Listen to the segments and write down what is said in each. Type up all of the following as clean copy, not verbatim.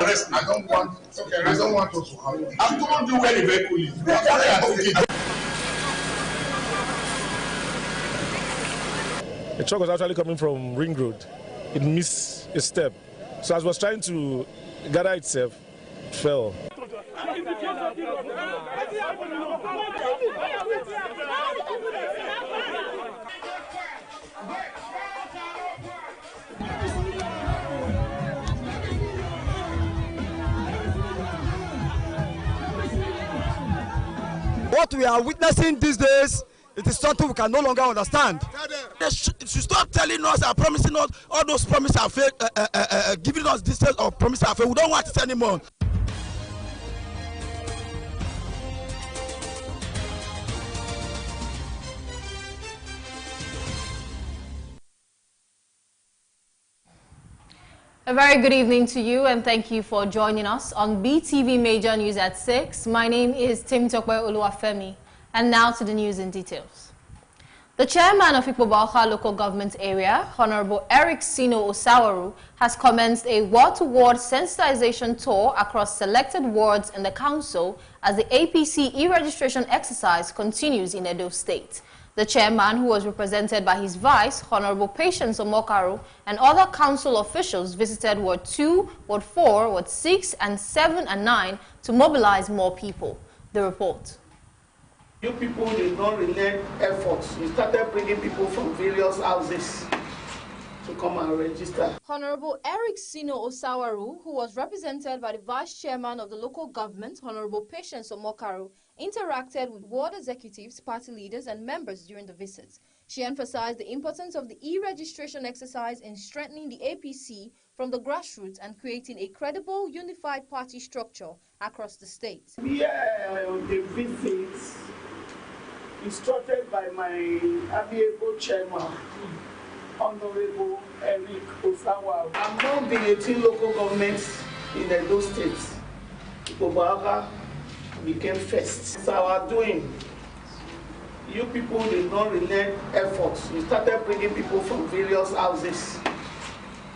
arrest me. I don't want us to have. I've told you where the vehicle is. The truck was actually coming from Ring Road. It missed a step. So as it was trying to gather itself, it fell. What we are witnessing these days, it is something we can no longer understand. They should stop telling us and promising us all those promises are fake, giving us details of promises are fake. We don't want it anymore. A very good evening to you and thank you for joining us on BTV Major News at 6. My name is Temitope Oluwafemi and now to the news in details. The chairman of Ikpoba local government area, Honorable Eric Sino Osawaru, has commenced a ward-to-ward sensitization tour across selected wards in the council as the APC e-registration exercise continues in Edo State. The chairman, who was represented by his vice, Honorable Patience Omokaro, and other council officials visited Ward 2, Ward 4, Ward 6, and 7 and 9 to mobilize more people. The report. You people did not relent efforts. You started bringing people from various houses to come and register. Honorable Eric Sino Osawaru, who was represented by the vice chairman of the local government, Honorable Patience Omokaro, interacted with ward executives, party leaders, and members during the visit. She emphasized the importance of the e-registration exercise in strengthening the APC from the grassroots and creating a credible, unified party structure across the state. Yeah, the visit instructed by my amiable chairman, Honorable Eric Osawaru. Among the 18 local governments in Edo State, Ikpoba became first. It's our doing. You people did not relent efforts. You started bringing people from various houses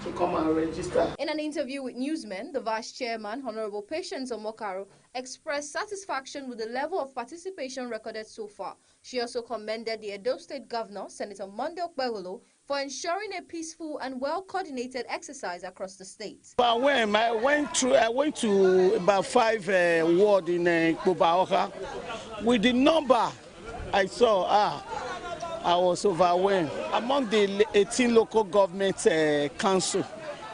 to come and register. In an interview with newsmen, the vice chairman, Honorable Patience Omokaro, expressed satisfaction with the level of participation recorded so far. She also commended the Edo State Governor, Senator Monday Okpewolo, for ensuring a peaceful and well-coordinated exercise across the state. I went to about 5 wards in Ikpoba. With the number I saw, I was overwhelmed. Among the 18 local government council,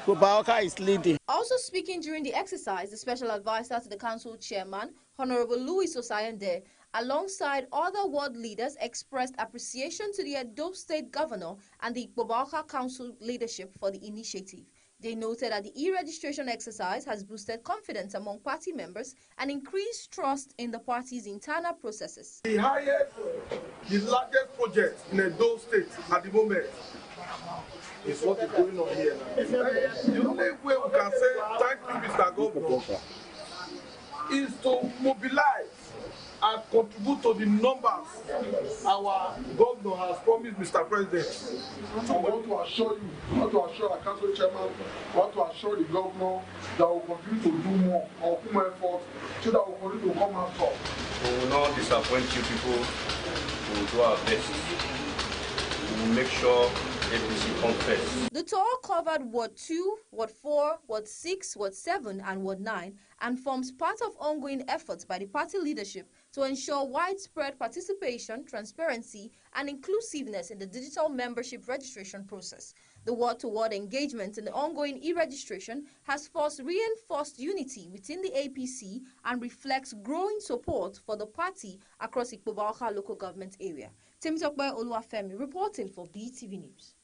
Ikpoba is leading. Also speaking during the exercise, the special advisor to the council chairman, Honorable Louis Osayende, alongside other ward leaders, expressed appreciation to the Edo State Governor and the Ikpoba Council leadership for the initiative. They noted that the e-registration exercise has boosted confidence among party members and increased trust in the party's internal processes. The largest project in Edo State at the moment is what is going on here now. The only way we can say thank you, Mr. Governor, is to mobilize and contribute to the numbers our governor has promised, Mr. President. So I want to assure you, I want to assure our council chairman, I want to assure the governor that we will continue to do more, or put more effort, so that we will continue to come out top. We will not disappoint you people. We will do our best. We will make sure APC comes first. The tour covered Ward 2, Ward 4, Ward 6, Ward 7, and Ward 9, and forms part of ongoing efforts by the party leadership to ensure widespread participation, transparency, and inclusiveness in the digital membership registration process. The ward-to-ward engagement in the ongoing e-registration has reinforced unity within the APC and reflects growing support for the party across Ikpoba local government area. Temitope Oluwafemi reporting for BTV News.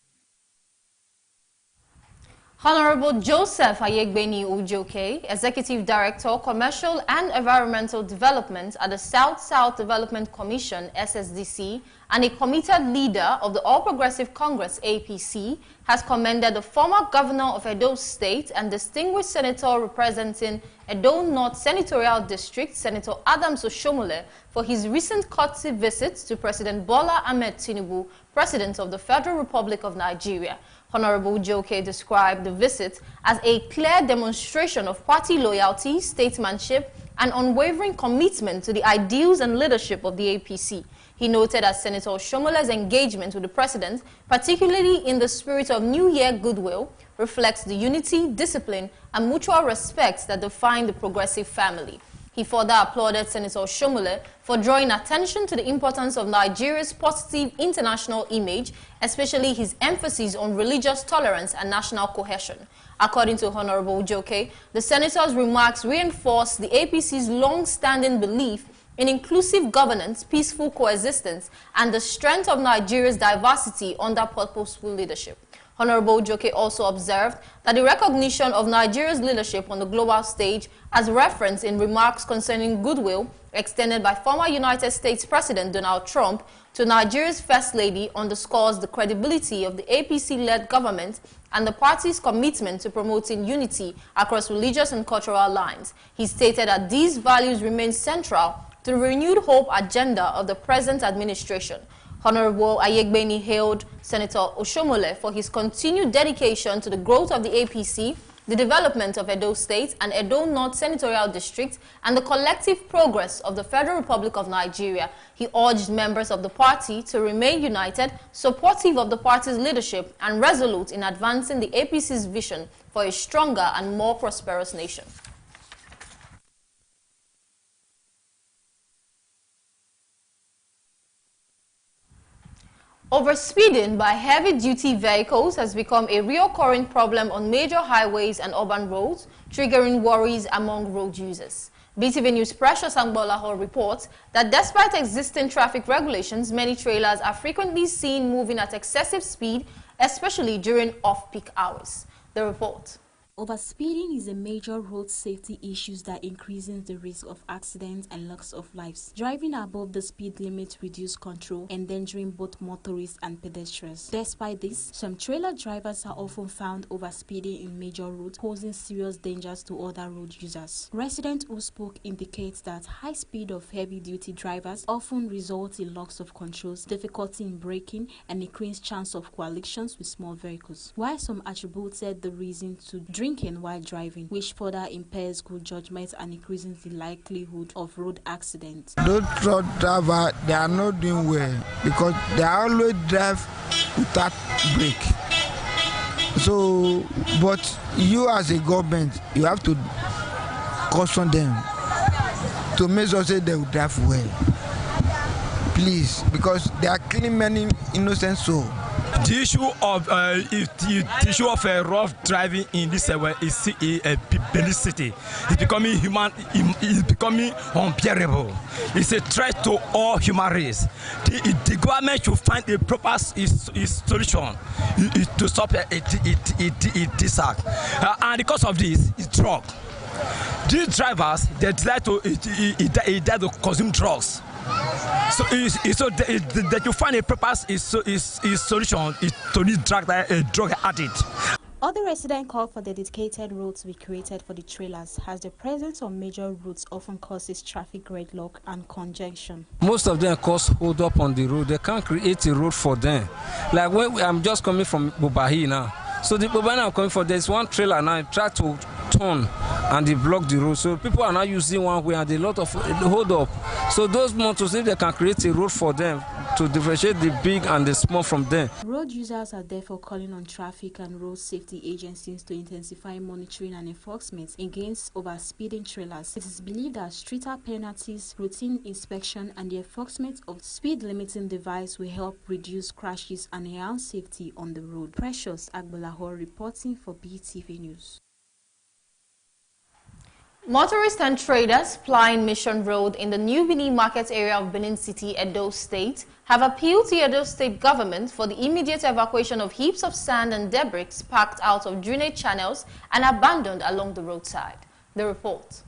Honorable Joseph Ayegbeni Ujoke, Executive Director, Commercial and Environmental Development at the South-South Development Commission, SSDC, and a committed leader of the All Progressive Congress, APC, has commended the former governor of Edo State and distinguished senator representing Edo North Senatorial District, Senator Adams Oshomole, for his recent courtesy visit to President Bola Ahmed Tinubu, President of the Federal Republic of Nigeria. Honorable Joke described the visit as a clear demonstration of party loyalty, statesmanship, and unwavering commitment to the ideals and leadership of the APC. He noted that Senator Oshomole's engagement with the president, particularly in the spirit of New Year goodwill, reflects the unity, discipline, and mutual respect that define the progressive family. He further applauded Senator Oshomole for drawing attention to the importance of Nigeria's positive international image, especially his emphasis on religious tolerance and national cohesion. According to Honorable Joke, the senator's remarks reinforced the APC's long-standing belief in inclusive governance, peaceful coexistence, and the strength of Nigeria's diversity under purposeful leadership. Honorable Joke also observed that the recognition of Nigeria's leadership on the global stage, as referenced in remarks concerning goodwill extended by former United States President Donald Trump to Nigeria's First Lady, underscores the credibility of the APC-led government and the party's commitment to promoting unity across religious and cultural lines. He stated that these values remain central to the renewed hope agenda of the present administration. Honorable Ayegbeni hailed Senator Oshomole for his continued dedication to the growth of the APC, the development of Edo State and Edo North Senatorial District, and the collective progress of the Federal Republic of Nigeria. He urged members of the party to remain united, supportive of the party's leadership, and resolute in advancing the APC's vision for a stronger and more prosperous nation. Overspeeding by heavy-duty vehicles has become a recurring problem on major highways and urban roads, triggering worries among road users. Beetv News' Precious Angbolaho reports that despite existing traffic regulations, many trailers are frequently seen moving at excessive speed, especially during off-peak hours. The report. Overspeeding is a major road safety issue that increases the risk of accidents and loss of lives. Driving above the speed limit reduces control, endangering both motorists and pedestrians. Despite this, some trailer drivers are often found overspeeding in major roads, posing serious dangers to other road users. Residents who spoke indicate that high speed of heavy-duty drivers often result in loss of controls, difficulty in braking, and increased chance of collisions with small vehicles. While some attributed the reason to drinking while driving, which further impairs good judgment and increases the likelihood of road accidents. Those truck drivers, they are not doing well because they always drive without brake. So, but you as a government, you have to caution them to make sure that they will drive well. Please, because they are killing many innocent souls. The issue of rough driving in this is a city. It's becoming it's becoming unbearable. It's a threat to all human race. The government should find a proper solution to stop this act. And because of this, it's drug. These drivers, they like to consume drugs. So that you find a proper solution is to need drug addict. Other residents call for the dedicated roads to be created for the trailers, as the presence on major routes often causes traffic gridlock and congestion. Most of them cause hold up on the road. They can't create a road for them. Like when I'm just coming from Bobahi now. So the Bobahi I'm coming for, there's one trailer now, try to turn and they block the road. So people are now using one way and a lot of hold up. So those motors, if they can create a road for them to differentiate the big and the small from them. Road users are therefore calling on traffic and road safety agencies to intensify monitoring and enforcement against overspeeding trailers. It is believed that stricter penalties, routine inspection, and the enforcement of speed limiting device will help reduce crashes and enhance safety on the road. Precious Agbolaho reporting for Beetv News. Motorists and traders plying Mission Road in the New Benin Market area of Benin City, Edo State, have appealed to Edo State government for the immediate evacuation of heaps of sand and debris packed out of drainage channels and abandoned along the roadside. The report.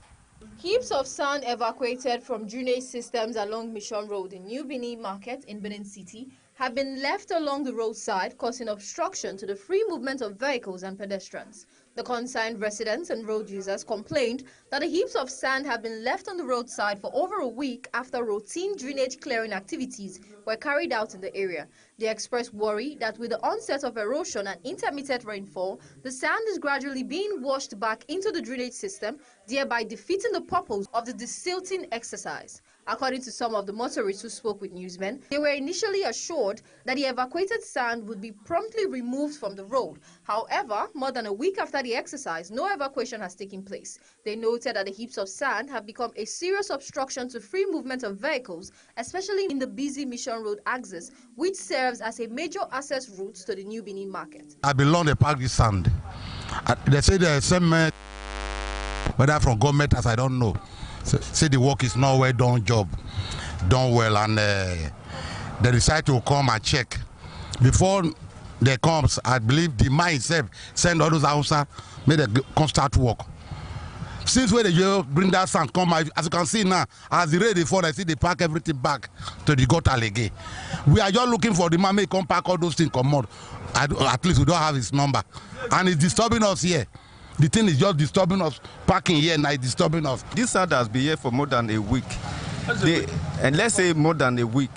Heaps of sand evacuated from drainage systems along Mission Road in New Benin Market in Benin City have been left along the roadside, causing obstruction to the free movement of vehicles and pedestrians. The concerned residents and road users complained that the heaps of sand have been left on the roadside for over a week after routine drainage clearing activities were carried out in the area. They expressed worry that with the onset of erosion and intermittent rainfall, the sand is gradually being washed back into the drainage system, thereby defeating the purpose of the desilting exercise. According to some of the motorists who spoke with newsmen, they were initially assured that the evacuated sand would be promptly removed from the road. However, more than a week after the exercise, no evacuation has taken place. They noted that the heaps of sand have become a serious obstruction to free movement of vehicles, especially in the busy Mission Road axis, which serves as a major access route to the New Benin market. I belong to park this sand. They say the same, whether from government as I don't know. Say the work is not well done, job done well, and they decide to come and check. Before they comes, I believe the mine itself send all those Hausa, make them come start work. Since when they bring that sand come, as you can see now, as the rain they fall, I see they pack everything back to the gutter again. We are just looking for the man may come pack all those things, come out. At least we don't have his number, and it's disturbing us here. The thing is just disturbing us. Parking here now is disturbing us. This sand has been here for more than a week. And let's say more than a week.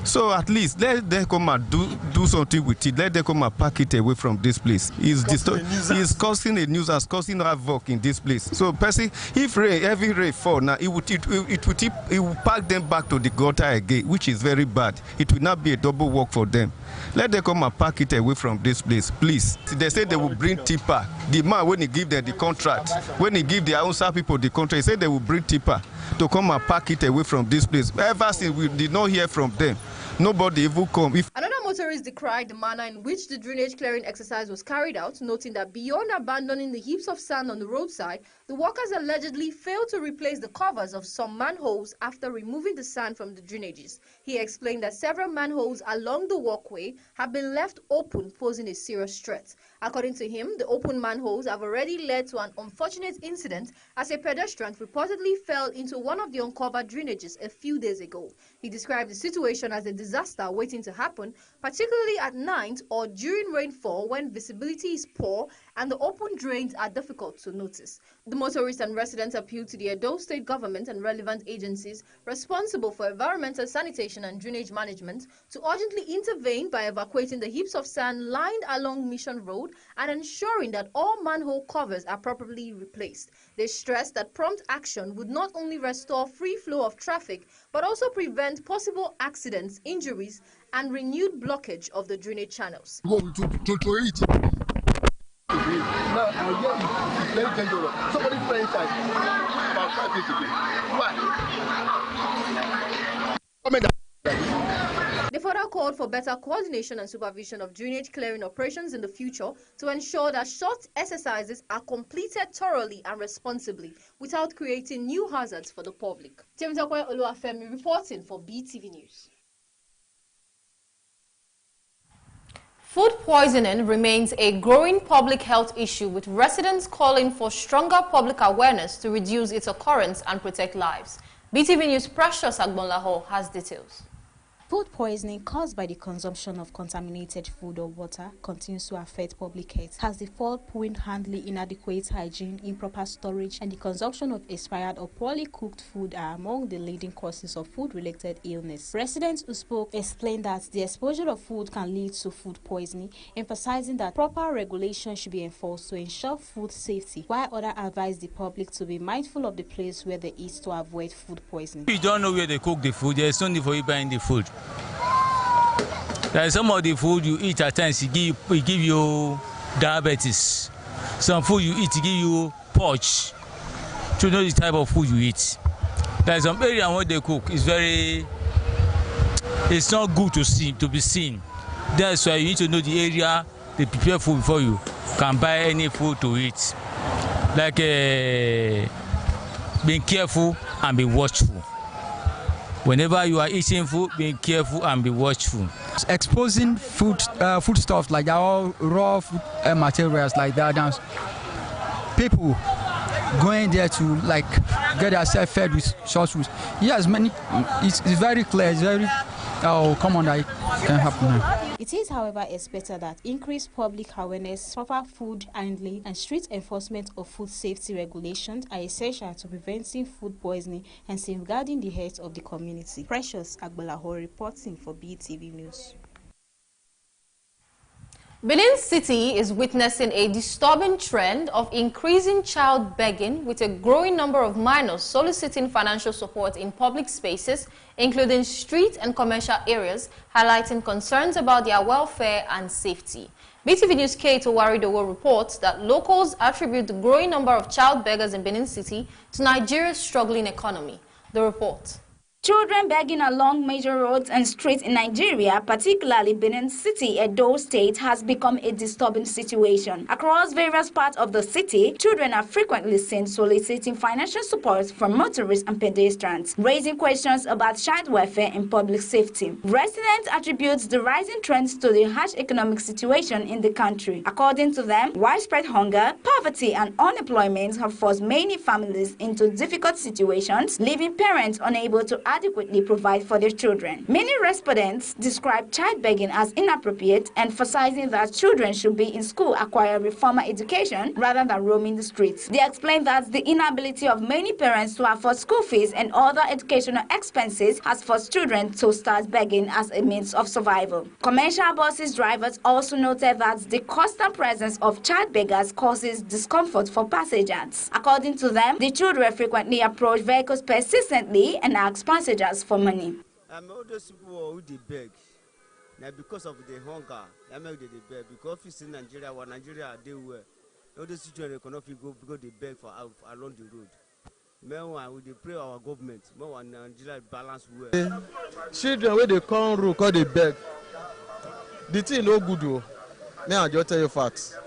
So at least let them come and do something with it. Let them come and pack it away from this place. It's causing a nuisance, causing havoc in this place. So, if heavy rain fall now, it will pack them back to the gutter again, which is very bad. It will not be a double work for them. Let them come and pack it away from this place, please. They say they will bring tipper. The man, when he give them the contract, when he give the Hausa people the contract, he said they will bring tipper to come and pack it away from this place. Ever since we did not hear from them, nobody even come. Another motorist decried the manner in which the drainage clearing exercise was carried out, noting that beyond abandoning the heaps of sand on the roadside, the workers allegedly failed to replace the covers of some manholes after removing the sand from the drainages. He explained that several manholes along the walkway have been left open, posing a serious threat. According to him, the open manholes have already led to an unfortunate incident as a pedestrian reportedly fell into one of the uncovered drainages a few days ago. He described the situation as a disaster waiting to happen, particularly at night or during rainfall when visibility is poor and the open drains are difficult to notice. The motorists and residents appealed to the Edo State government and relevant agencies responsible for environmental sanitation and drainage management to urgently intervene by evacuating the heaps of sand lined along Mission Road and ensuring that all manhole covers are properly replaced. They stressed that prompt action would not only restore free flow of traffic but also prevent possible accidents, injuries, and renewed blockage of the drainage channels. They further called for better coordination and supervision of drainage clearing operations in the future to ensure that short exercises are completed thoroughly and responsibly without creating new hazards for the public. Temitope Oluwafemi reporting for BTV News. Food poisoning remains a growing public health issue, with residents calling for stronger public awareness to reduce its occurrence and protect lives. BTV News' Precious Agbonlaho has details. Food poisoning caused by the consumption of contaminated food or water continues to affect public health, as the fault poor handling, inadequate hygiene, improper storage, and the consumption of expired or poorly cooked food are among the leading causes of food-related illness. Residents who spoke explained that the exposure of food can lead to food poisoning, emphasizing that proper regulation should be enforced to ensure food safety, while others advise the public to be mindful of the place where they eat to avoid food poisoning. If you don't know where they cook the food, there is no need for you buying the food. There is some of the food you eat at times, it give you diabetes. Some food you eat, it give you purge. To know the type of food you eat. There is some area where they cook, it's not good to be seen. That's why you need to know the area they prepare food before you can buy any food to eat. Like being careful and be watchful. Whenever you are eating food, be careful and be watchful. Exposing food stuff like that, all raw food materials like that, and people going there to like get themselves fed with short food. Yes, it's very clear, it's very common that it can happen now. It is, however, expected that increased public awareness, proper food handling, and strict enforcement of food safety regulations are essential to preventing food poisoning and safeguarding the health of the community. Precious Agbalaho reporting for Beetv News. Benin City is witnessing a disturbing trend of increasing child begging, with a growing number of minors soliciting financial support in public spaces, including street and commercial areas, highlighting concerns about their welfare and safety. BTV News' Kate Owaridowo reports that locals attribute the growing number of child beggars in Benin City to Nigeria's struggling economy. The report. Children begging along major roads and streets in Nigeria, particularly Benin City, Edo State, has become a disturbing situation. Across various parts of the city, children are frequently seen soliciting financial support from motorists and pedestrians, raising questions about child welfare and public safety. Residents attribute the rising trends to the harsh economic situation in the country. According to them, widespread hunger, poverty, and unemployment have forced many families into difficult situations, leaving parents unable to adequately provide for their children. Many respondents describe child begging as inappropriate, emphasizing that children should be in school acquiring formal education rather than roaming the streets. They explain that the inability of many parents to afford school fees and other educational expenses has forced children to start begging as a means of survival. Commercial buses drivers also noted that the constant presence of child beggars causes discomfort for passengers. According to them, the children frequently approach vehicles persistently and ask passengers for money. All those people who they beg, now because of the hunger, they beg because if in Nigeria, they were all those children cannot go because they beg for along the road. Meanwhile, we pray our government, meanwhile Nigeria balance well. Children where they come road because they beg. The thing no good though. May I just tell you facts.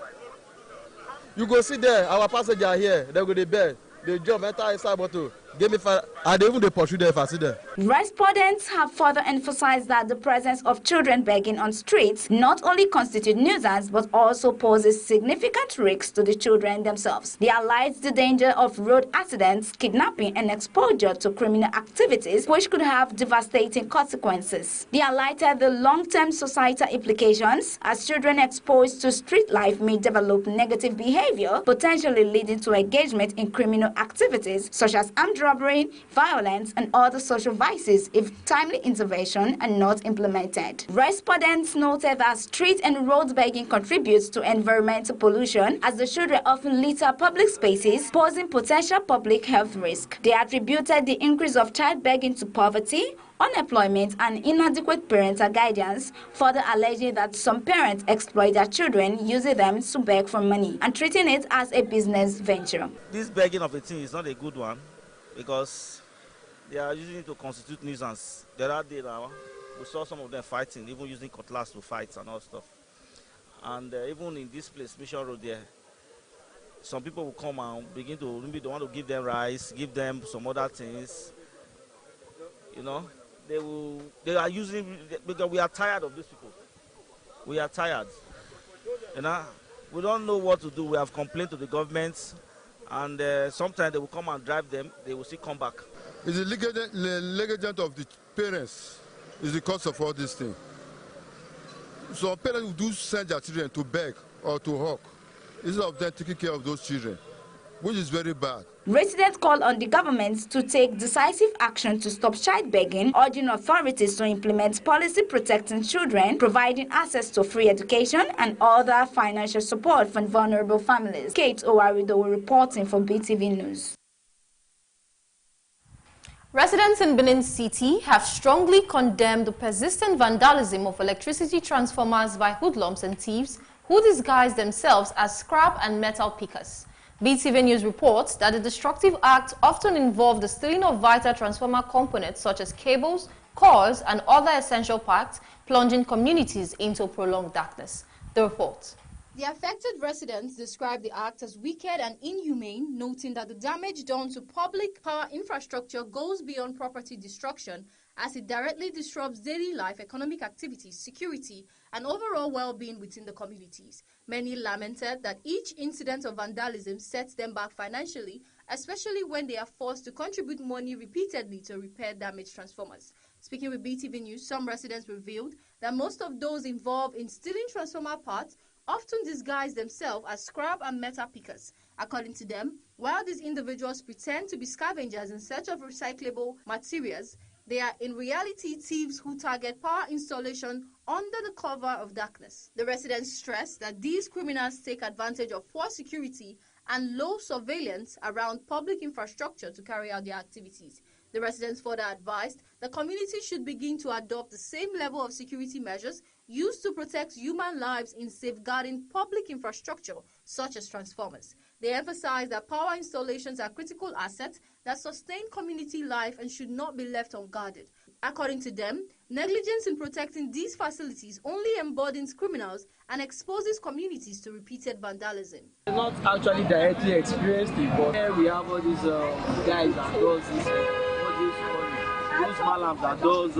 You go see there, our passenger here, they go they beg, they jump enter inside bottle. Give me fire. And even they pursue them if I see them. Respondents have further emphasized that the presence of children begging on streets not only constitutes nuisance but also poses significant risks to the children themselves. They highlight the danger of road accidents, kidnapping, and exposure to criminal activities, which could have devastating consequences. They highlighted the long-term societal implications, as children exposed to street life may develop negative behavior, potentially leading to engagement in criminal activities such as armed robbery, violence, and other social vices if timely intervention are not implemented. Respondents noted that street and road begging contributes to environmental pollution, as the children often litter public spaces, posing potential public health risk. They attributed the increase of child begging to poverty, unemployment, and inadequate parental guidance, further alleging that some parents exploit their children, using them to beg for money and treating it as a business venture. This begging of a thing is not a good one, because they are using it to constitute nuisance. The other day now, we saw some of them fighting, even using cutlass to fight and all stuff. And even in this place, Mission Road there, some people will come and begin to, maybe they want to give them rice, give them some other things. You know, they are using, because we are tired of these people. We are tired. You know, we don't know what to do. We have complained to the government. And sometimes they will come and drive them, they will still come back. It's the negligence of the parents is the cause of all these things. So parents will do send their children to beg or to hawk instead of them taking care of those children, which is very bad. Residents call on the government to take decisive action to stop child begging, urging authorities to implement policy protecting children, providing access to free education and other financial support for vulnerable families. Kate Owaridowo reporting for BTV News. Residents in Benin City have strongly condemned the persistent vandalism of electricity transformers by hoodlums and thieves who disguise themselves as scrap and metal pickers. BTV News reports that the destructive acts often involve the stealing of vital transformer components such as cables, cores, and other essential parts, plunging communities into prolonged darkness. The report. The affected residents describe the act as wicked and inhumane, noting that the damage done to public power infrastructure goes beyond property destruction, as it directly disrupts daily life, economic activities, security, and overall well-being within the communities. Many lamented that each incident of vandalism sets them back financially, especially when they are forced to contribute money repeatedly to repair damaged transformers. Speaking with Beetv News, some residents revealed that most of those involved in stealing transformer parts often disguise themselves as scrap and metal pickers. According to them, while these individuals pretend to be scavengers in search of recyclable materials, they are in reality thieves who target power installation under the cover of darkness. The residents stress that these criminals take advantage of poor security and low surveillance around public infrastructure to carry out their activities. The residents further advised the community should begin to adopt the same level of security measures used to protect human lives in safeguarding public infrastructure, such as transformers. They emphasized that power installations are critical assets that sustain community life and should not be left unguarded. According to them, negligence in protecting these facilities only emboldens criminals and exposes communities to repeated vandalism. Not actually directly experienced it, but here we have all these guys that does this, those malams that does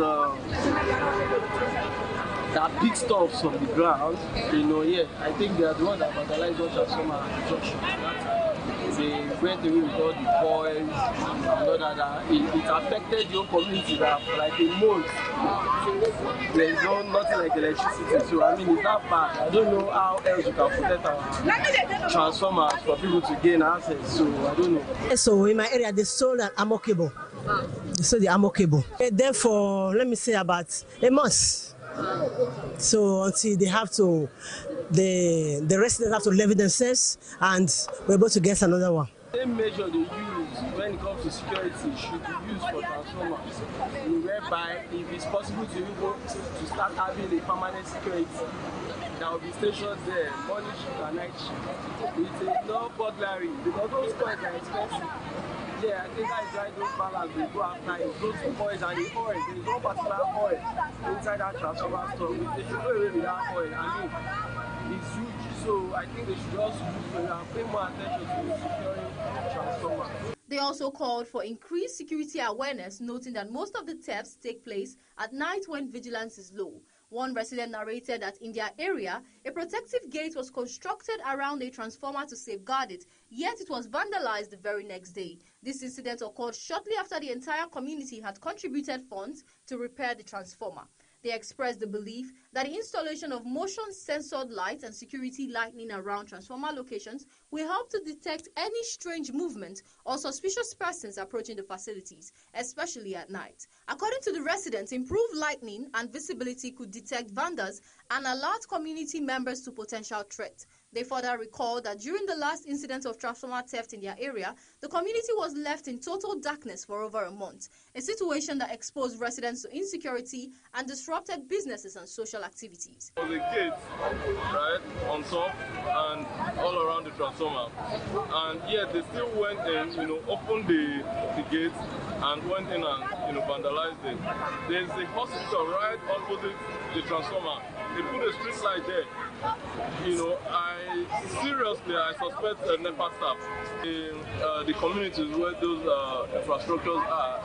that big stuff from the ground. You know, yeah, I think they are the ones that vandalize all transformer and junction. They went away with all the coils and all that. It affected your community that for like a month. There is nothing like electricity. So I mean, it's not bad. I don't know how else you can protect our transformers for people to gain access. So I don't know. So in my area, they sold an ammo cable. They sold the ammo cable. Then for, let me say, about a month. So until they have to, the residents have to levy themselves, and we're able to get another one. The same measure they use when it comes to security should be used for transformers, whereby if it's possible to start having a permanent security, there will be stations there, morning shift and night shift. It's no burglary because those coins are expensive. Yeah, I think that's why those balance they go after it. Those oils and the oil, there is no particular oil inside that transformer store. They should go away with that oil. I mean, it's huge. So I think they should also pay more attention to securing transformers. They also called for increased security awareness, noting that most of the thefts take place at night when vigilance is low. One resident narrated that in their area, a protective gate was constructed around a transformer to safeguard it, yet it was vandalized the very next day. This incident occurred shortly after the entire community had contributed funds to repair the transformer. They expressed the belief that the installation of motion-censored lights and security lighting around transformer locations will help to detect any strange movement or suspicious persons approaching the facilities, especially at night. According to the residents, improved lighting and visibility could detect vandals and alert community members to potential threats. They further recalled that during the last incident of transformer theft in their area, the community was left in total darkness for over a month, a situation that exposed residents to insecurity and disrupted businesses and social activities. There was a gate, right, on top and all around the transformer, and yet they still went in, opened the gate and went in and, vandalized it. There's a hospital right opposite the transformer. They put a street light there. I suspect NEPA staff in the communities where those infrastructures are,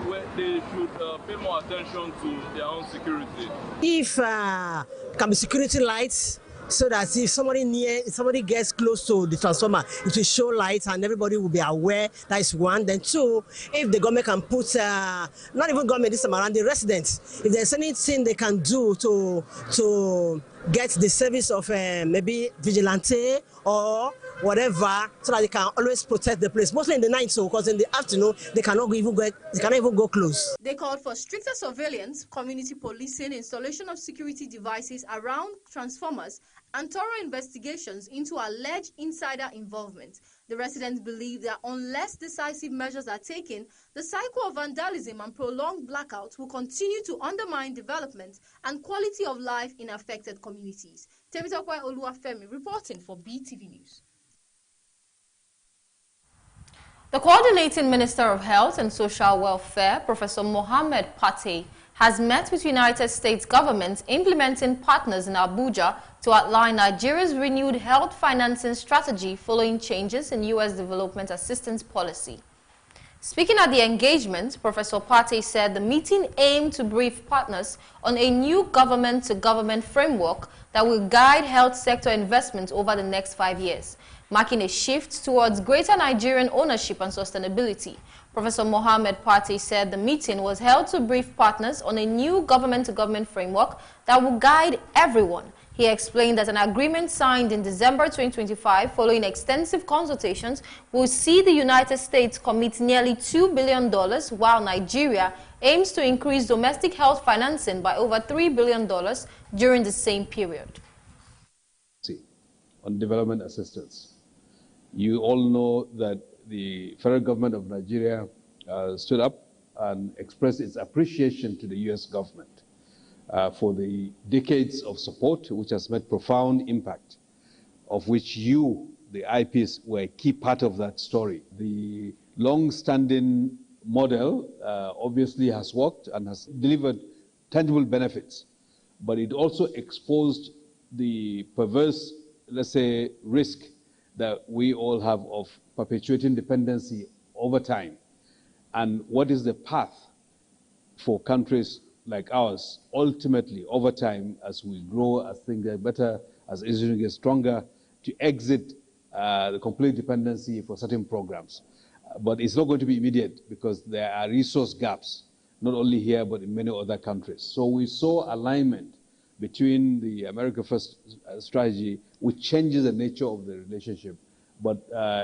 where they should pay more attention to their own security. If can be security lights, so that if somebody gets close to the transformer, it will show lights and everybody will be aware. That is one. Then two, if the government can put, not even government this time around, the residents, if there's anything they can do to get the service of maybe vigilante or whatever, so that they can always protect the place. Mostly in the night, so because in the afternoon they cannot even go close. They called for stricter surveillance, community policing, installation of security devices around transformers, and thorough investigations into alleged insider involvement. The residents believe that unless decisive measures are taken, the cycle of vandalism and prolonged blackouts will continue to undermine development and quality of life in affected communities. Temitope Oluwafemi reporting for Beetv News. The Coordinating Minister of Health and Social Welfare, Professor Mohammed Pate, has met with United States government implementing partners in Abuja to outline Nigeria's renewed health financing strategy following changes in U.S. development assistance policy. Speaking at the engagement, Professor Pate said the meeting aimed to brief partners on a new government-to-government framework that will guide health sector investment over the next 5 years. marking a shift towards greater Nigerian ownership and sustainability. Professor Mohammed Pate said the meeting was held to brief partners on a new government-to-government framework that will guide everyone. He explained that an agreement signed in December 2025 following extensive consultations will see the United States commit nearly $2 billion, while Nigeria aims to increase domestic health financing by over $3 billion during the same period. On development assistance. You all know that the federal government of Nigeria stood up and expressed its appreciation to the U.S. government for the decades of support, which has made profound impact, of which you, the IPs, were a key part of that story. The long-standing model obviously has worked and has delivered tangible benefits, but it also exposed the perverse, let's say, risk that we all have of perpetuating dependency over time. And what is the path for countries like ours, ultimately, over time, as we grow, as things get better, as institutions get stronger, to exit the complete dependency for certain programs. But it's not going to be immediate because there are resource gaps, not only here, but in many other countries. So we saw alignment between the America First strategy, which changes the nature of the relationship, but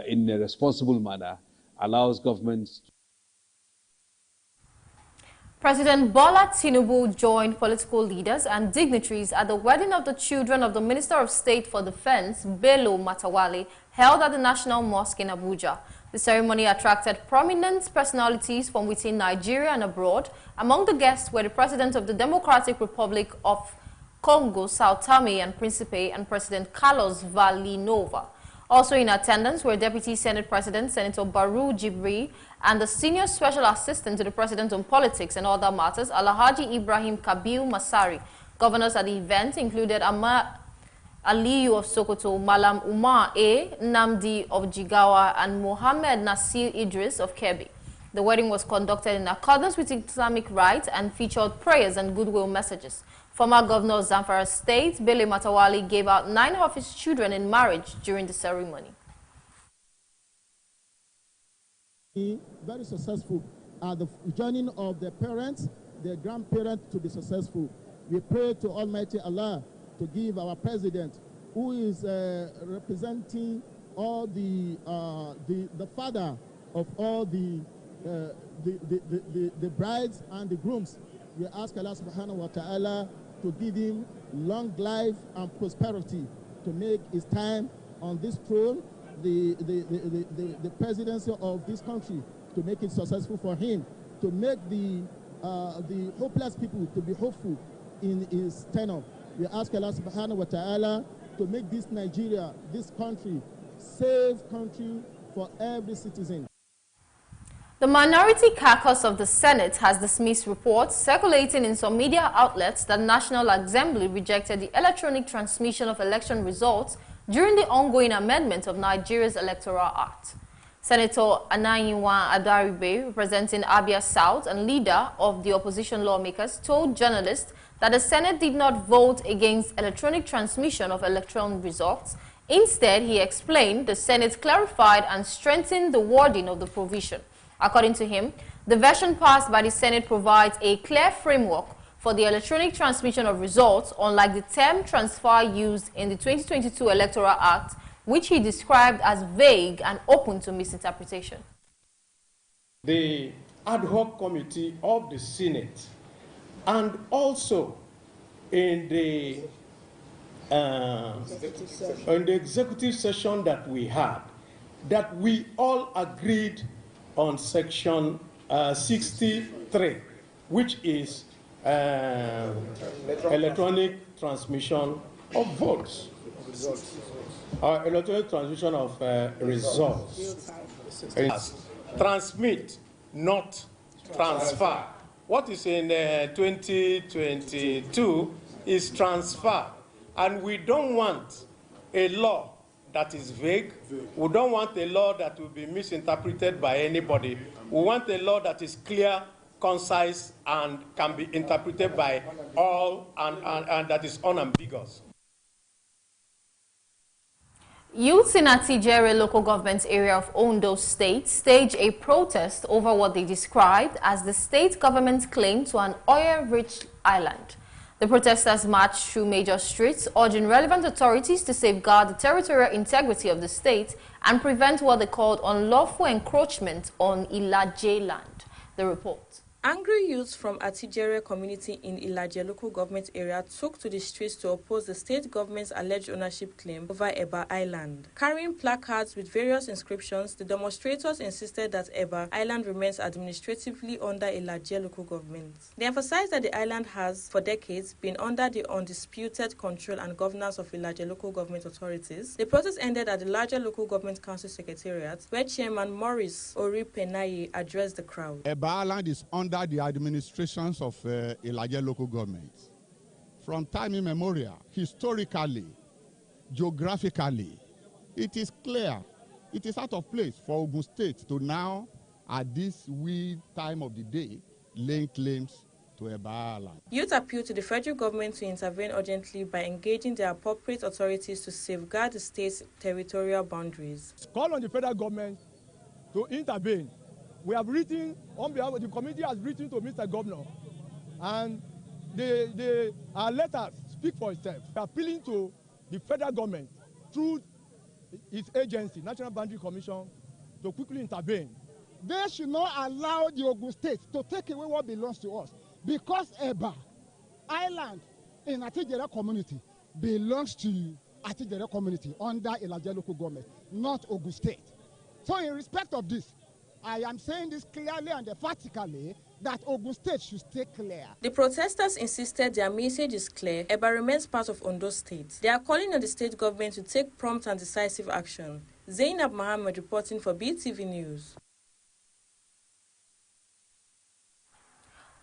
in a responsible manner, allows governments. President Bola Tinubu joined political leaders and dignitaries at the wedding of the children of the Minister of State for Defense, Bello Matawalle, held at the National Mosque in Abuja. The ceremony attracted prominent personalities from within Nigeria and abroad. Among the guests were the President of the Democratic Republic of Congo, Sao Tome and Principe, and President Carlos Vallinova. Also in attendance were Deputy Senate President Senator Baru Jibri and the Senior Special Assistant to the President on Politics and Other Matters, Alhaji Ibrahim Kabil Masari. Governors at the event included Aliyu of Sokoto, Malam Umar A, Namdi of Jigawa, and Mohammed Nasir Idris of Kebbi. The wedding was conducted in accordance with Islamic rites and featured prayers and goodwill messages. Former Governor of Zamfara State, Bello Matawalle, gave out 9 of his children in marriage during the ceremony. Very successful at the joining of the parents, the grandparents to be successful. We pray to Almighty Allah to give our president, who is representing all the father of all the brides and the grooms. We ask Allah subhanahu wa ta'ala to give him long life and prosperity, to make his time on this throne, the presidency of this country, to make it successful for him, to make the hopeless people to be hopeful in his tenure. We ask Allah subhanahu wa ta'ala to make this Nigeria, this country, safe country for every citizen. The minority caucus of the Senate has dismissed reports circulating in some media outlets that National Assembly rejected the electronic transmission of election results during the ongoing amendment of Nigeria's Electoral Act. Senator Anayiwa Adaribe, representing Abia South and leader of the opposition lawmakers, told journalists that the Senate did not vote against electronic transmission of election results. Instead, he explained the Senate clarified and strengthened the wording of the provision. According to him, the version passed by the Senate provides a clear framework for the electronic transmission of results, unlike the term transfer used in the 2022 Electoral Act, which he described as vague and open to misinterpretation. The ad hoc committee of the Senate and also in the executive session that we had, that we all agreed on section 63, which is electronic transmission of votes, electronic transmission of results. Transmit, not transfer. What is in 2022 is transfer, and we don't want a law that is vague. We don't want a law that will be misinterpreted by anybody. We want a law that is clear, concise, and can be interpreted by all, and that is unambiguous. Youths in Atijere local government area of Ondo State staged a protest over what they described as the state government's claim to an oil-rich island. The protesters marched through major streets, urging relevant authorities to safeguard the territorial integrity of the state and prevent what they called unlawful encroachment on Ilaje land. The report. Angry youths from Atijere community in Ilaje local government area took to the streets to oppose the state government's alleged ownership claim over Eba Island. Carrying placards with various inscriptions, the demonstrators insisted that Eba Island remains administratively under Ilaje local government. They emphasized that the island has, for decades, been under the undisputed control and governance of Ilaje local government authorities. The protest ended at the larger local government council secretariat, where Chairman Maurice Oripenaye addressed the crowd. Eba Island is under the administrations of Ilaje local government. From time immemorial, historically, geographically, it is clear, it is out of place for Ogun State to now, at this weird time of the day, lay claims to Eba Island. Youth appealed to the federal government to intervene urgently by engaging the appropriate authorities to safeguard the state's territorial boundaries. Call on the federal government to intervene. We have written, on behalf of the committee has written to Mr. Governor, and our letters speak for itself. We are appealing to the federal government through its agency, National Boundary Commission, to quickly intervene. They should not allow the Ogun State to take away what belongs to us, because Eba Island in Atijere community belongs to Atijere community under Ilaje local government, not Ogun State. So in respect of this, I am saying this clearly and emphatically that Ogun State should stay clear. The protesters insisted their message is clear. Eba remains part of Ondo State. They are calling on the state government to take prompt and decisive action. Zainab Mohammed reporting for Beetv News.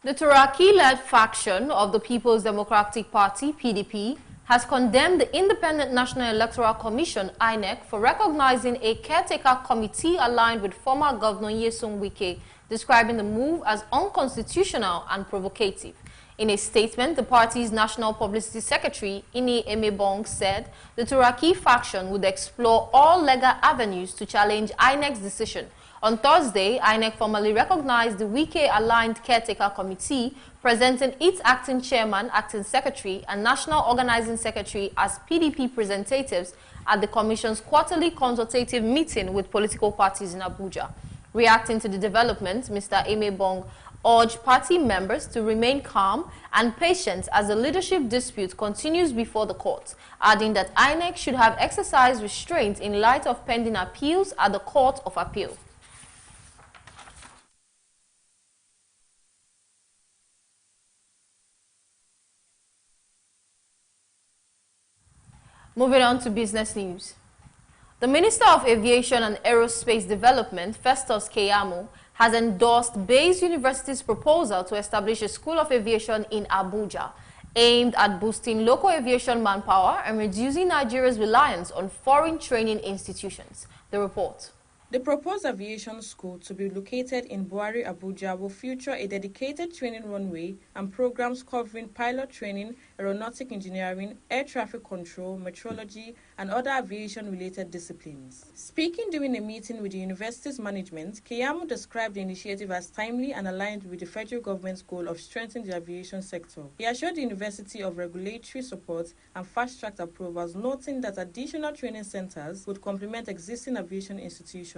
The Turaki-led faction of the People's Democratic Party, PDP, has condemned the Independent National Electoral Commission, INEC, for recognizing a caretaker committee aligned with former Governor Nyesom Wike, describing the move as unconstitutional and provocative. In a statement, the party's National Publicity Secretary, Ini Emebong, said the Turaki faction would explore all legal avenues to challenge INEC's decision. On Thursday, INEC formally recognized the Wike-aligned caretaker committee, presenting its acting chairman, acting secretary, and national organizing secretary as PDP representatives at the commission's quarterly consultative meeting with political parties in Abuja. Reacting to the development, Mr. Emebong urged party members to remain calm and patient as the leadership dispute continues before the court, adding that INEC should have exercised restraint in light of pending appeals at the Court of Appeal. Moving on to business news. The Minister of Aviation and Aerospace Development, Festus Keyamo, has endorsed Bayes University's proposal to establish a School of Aviation in Abuja, aimed at boosting local aviation manpower and reducing Nigeria's reliance on foreign training institutions. The report. The proposed aviation school to be located in Buhari, Abuja will feature a dedicated training runway and programs covering pilot training, aeronautic engineering, air traffic control, meteorology, and other aviation-related disciplines. Speaking during a meeting with the university's management, Keyamo described the initiative as timely and aligned with the federal government's goal of strengthening the aviation sector. He assured the university of regulatory support and fast-tracked approvals, noting that additional training centers would complement existing aviation institutions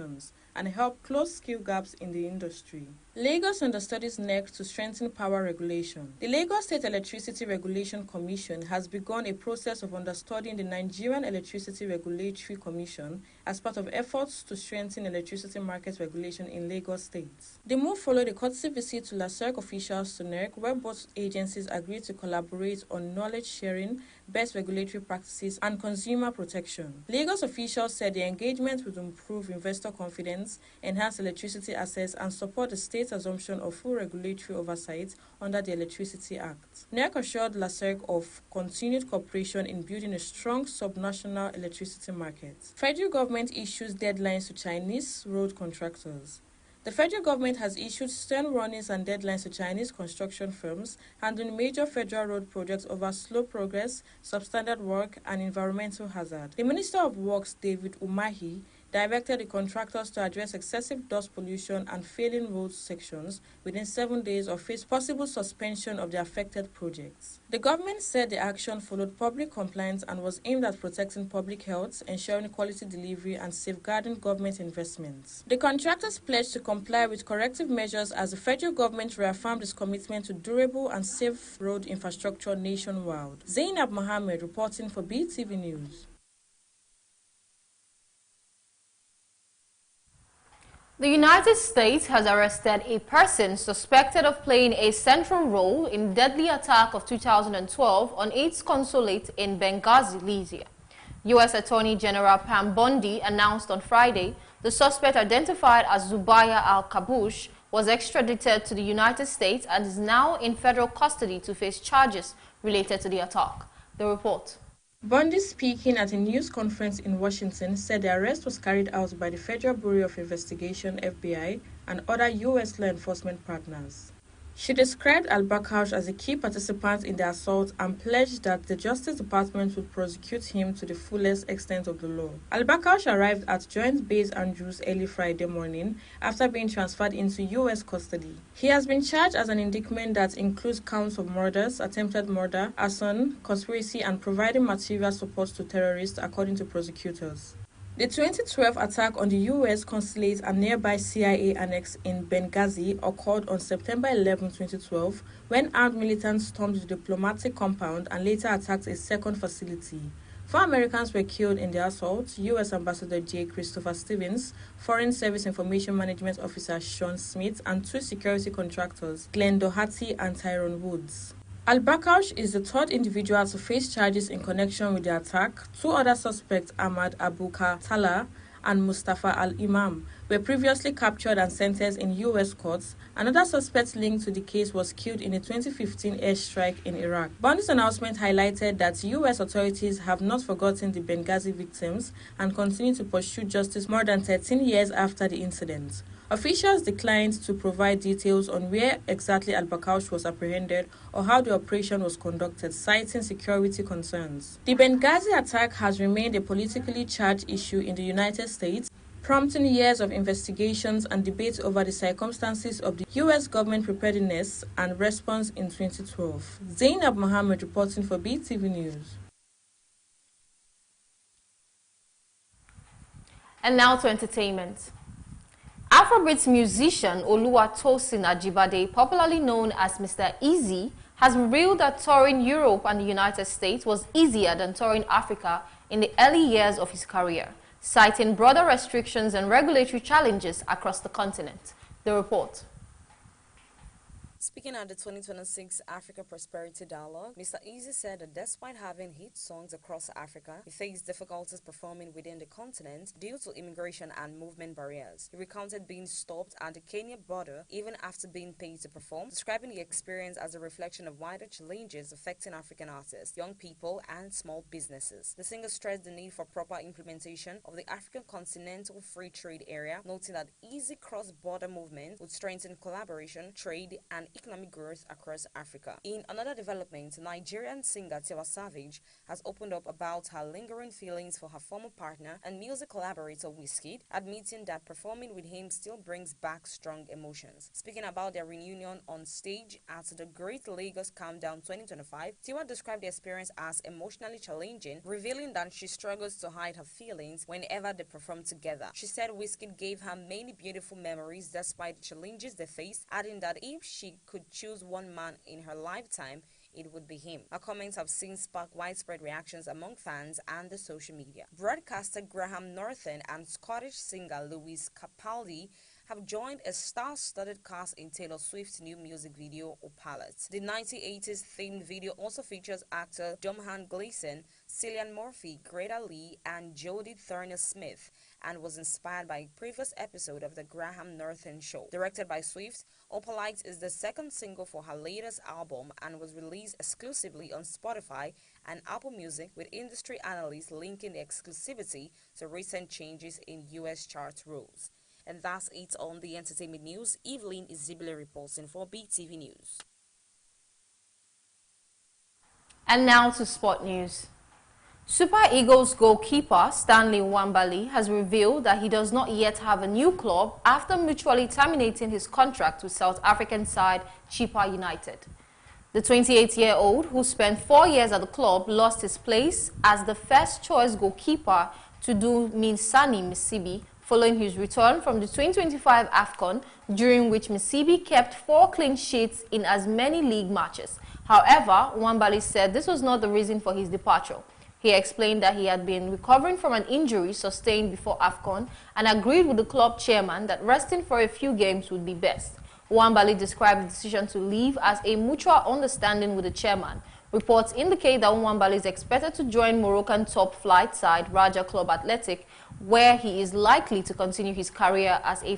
and help close skill gaps in the industry. Lagos understudies NEC to strengthen power regulation. The Lagos State Electricity Regulation Commission has begun a process of understudying the Nigerian Electricity Regulatory Commission as part of efforts to strengthen electricity market regulation in Lagos State. The move followed a courtesy visit to LASERC officials to NEC, where both agencies agreed to collaborate on knowledge sharing, best regulatory practices, and consumer protection. Lagos officials said the engagement would improve investor confidence, enhance electricity access, and support the state's assumption of full regulatory oversight under the Electricity Act. NEC assured LASERC of continued cooperation in building a strong subnational electricity market. Federal government issues deadlines to Chinese road contractors. The federal government has issued stern warnings and deadlines to Chinese construction firms handling major federal road projects over slow progress, substandard work, and environmental hazard. The Minister of Works, David Umahi, directed the contractors to address excessive dust pollution and failing road sections within 7 days or face possible suspension of the affected projects. The government said the action followed public compliance and was aimed at protecting public health, ensuring quality delivery, and safeguarding government investments. The contractors pledged to comply with corrective measures as the federal government reaffirmed its commitment to durable and safe road infrastructure nationwide. Zainab Mohammed reporting for Beetv News. The United States has arrested a person suspected of playing a central role in the deadly attack of 2012 on its consulate in Benghazi, Libya. U.S. Attorney General Pam Bondi announced on Friday the suspect, identified as Zubaya al-Kabush, was extradited to the United States and is now in federal custody to face charges related to the attack. The report. Bondi, speaking at a news conference in Washington, said the arrest was carried out by the Federal Bureau of Investigation (FBI) and other U.S. law enforcement partners. She described al-Bakhouch as a key participant in the assault and pledged that the Justice Department would prosecute him to the fullest extent of the law. Al-Bakhouch arrived at Joint Base Andrews early Friday morning after being transferred into U.S. custody. He has been charged as an indictment that includes counts of murders, attempted murder, arson, conspiracy, and providing material support to terrorists, according to prosecutors. The 2012 attack on the U.S. consulate and nearby CIA annex in Benghazi occurred on September 11, 2012, when armed militants stormed the diplomatic compound and later attacked a second facility. 4 Americans were killed in the assault: U.S. Ambassador J. Christopher Stevens, Foreign Service Information Management Officer Sean Smith, and 2 security contractors, Glenn Doherty and Tyrone Woods. Al-Bakhouch is the 3rd individual to face charges in connection with the attack. 2 other suspects, Ahmad Abu Katala and Mustafa Al-Imam, were previously captured and sentenced in U.S. courts. Another suspect linked to the case was killed in a 2015 airstrike in Iraq. Bondi's announcement highlighted that U.S. authorities have not forgotten the Benghazi victims and continue to pursue justice more than 13 years after the incident. Officials declined to provide details on where exactly al-Bakhouch was apprehended or how the operation was conducted, citing security concerns. The Benghazi attack has remained a politically charged issue in the United States, prompting years of investigations and debates over the circumstances of the U.S. government preparedness and response in 2012. Zainab Mohammed reporting for Beetv News. And now to entertainment. Afrobeats musician Oluwatosin Ajibade, popularly known as Mr. Easy, has revealed that touring Europe and the United States was easier than touring Africa in the early years of his career, citing broader restrictions and regulatory challenges across the continent. The report. Speaking at the 2026 Africa Prosperity Dialogue, Mr. Easy said that despite having hit songs across Africa, he faced difficulties performing within the continent due to immigration and movement barriers. He recounted being stopped at the Kenya border even after being paid to perform, describing the experience as a reflection of wider challenges affecting African artists, young people, and small businesses. The singer stressed the need for proper implementation of the African Continental Free Trade Area, noting that easy cross-border movement would strengthen collaboration, trade, and economic growth across Africa. In another development, Nigerian singer Tiwa Savage has opened up about her lingering feelings for her former partner and music collaborator Wizkid, admitting that performing with him still brings back strong emotions. Speaking about their reunion on stage at the Great Lagos Countdown 2025, Tiwa described the experience as emotionally challenging, revealing that she struggles to hide her feelings whenever they perform together. She said Wizkid gave her many beautiful memories despite the challenges they faced, adding that if she could choose one man in her lifetime, it would be him. Her comments have since sparked widespread reactions among fans and the social media. Broadcaster Graham Norton and Scottish singer Lewis Capaldi have joined a star-studded cast in Taylor Swift's new music video, Opalette. The 1980s themed video also features actor Domhnall Gleeson, Cillian Murphy, Greta Lee, and Jodie Turner-Smith, and was inspired by a previous episode of the Graham Norton Show. Directed by Swift, Opalite is the second single for her latest album and was released exclusively on Spotify and Apple Music, with industry analysts linking the exclusivity to recent changes in U.S. chart rules. And that's it on the entertainment news. Evelyn Izibile reporting for BTV News. And now to sport news. Super Eagles goalkeeper Stanley Nwabali has revealed that he does not yet have a new club after mutually terminating his contract with South African side Chippa United. The 28-year-old, who spent 4 years at the club, lost his place as the first-choice goalkeeper to Dumisani Msibi following his return from the 2025 AFCON, during which Msibi kept 4 clean sheets in as many league matches. However, Nwabali said this was not the reason for his departure. He explained that he had been recovering from an injury sustained before AFCON and agreed with the club chairman that resting for a few games would be best. Nwabali described the decision to leave as a mutual understanding with the chairman. Reports indicate that Nwabali is expected to join Moroccan top flight side Raja Club Athletic, where he is likely to continue his career as a